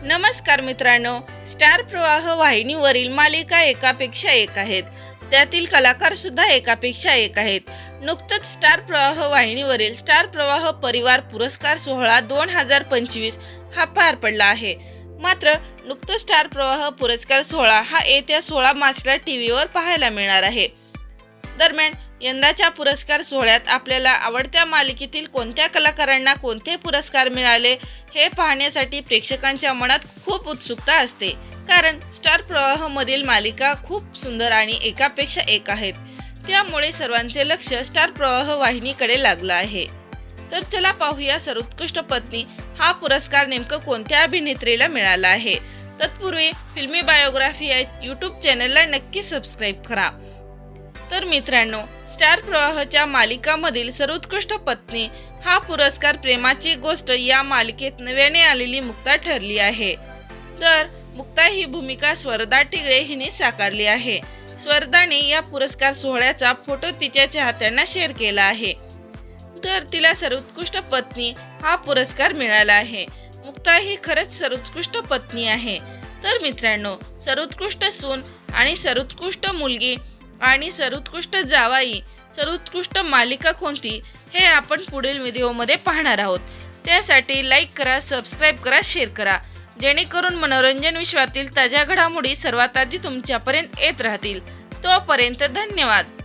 नमस्कार मित्रांनो, स्टार प्रवाह वाहिनीवरील मालिका एकापेक्षा एक आहेत. त्यातील कलाकार सुद्धा एकापेक्षा एक आहेत. नुकतंच स्टार प्रवाह वाहिनीवरील स्टार प्रवाह परिवार पुरस्कार सोहळा 2025 हा पार पडला आहे. मात्र नुकतंच स्टार प्रवाह पुरस्कार सोहळा हा येत्या 16 मार्चला टीव्हीवर पाहायला मिळणार आहे. दरम्यान यंदाच्या पुरस्कार सोहळ्यात आपल्याला आवडत्या मालिकेतील कोणत्या कलाकारांना कोणते पुरस्कार मिळाले हे पाहण्यासाठी प्रेक्षकांच्या मनात खूप उत्सुकता असते. कारण स्टार प्रवाह मधील मालिका खूप सुंदर आणि एकापेक्षा एक आहेत. त्यामुळे सर्वांचे लक्ष स्टार प्रवाह वाहिनीकडे लागलं आहे. तर चला पाहूया सर्वोत्कृष्ट पत्नी हा पुरस्कार नेमकं कोणत्या अभिनेत्रीला मिळाला आहे. तत्पूर्वी फिल्मी बायोग्राफी या यूट्यूब चॅनलला नक्की सबस्क्राईब करा. तर मित्रांनो, स्टार प्रवाहच्या मालिकामधील सर्वोत्कृष्ट पत्नी हा पुरस्कार प्रेमाची गोष्ट या मालिकेत नव्याने आलेली मुक्ता ठरली आहे. तर मुक्ता ही भूमिका स्वर्धा टिगळे हिने साकारली आहे. स्वर्धाने या पुरस्कार सोहळ्याचा फोटो तिच्या चाहत्यांना शेअर केला आहे. तर तिला सर्वोत्कृष्ट पत्नी हा पुरस्कार मिळाला आहे. मुक्ता ही खरंच सर्वोत्कृष्ट पत्नी आहे. तर मित्रांनो, सर्वोत्कृष्ट सून आणि सर्वोत्कृष्ट मुलगी आणि सर्वोत्कृष्ट जावाई सर्वोत्कृष्ट मालिका कोणती हे आपण पुढील व्हिडिओमध्ये पाहणार आहोत. त्यासाठी लाईक करा, सबस्क्राईब करा, शेअर करा, जेणेकरून मनोरंजन विश्वातील ताज्या घडामोडी सर्वात आधी तुमच्यापर्यंत येत राहतील. तोपर्यंत धन्यवाद.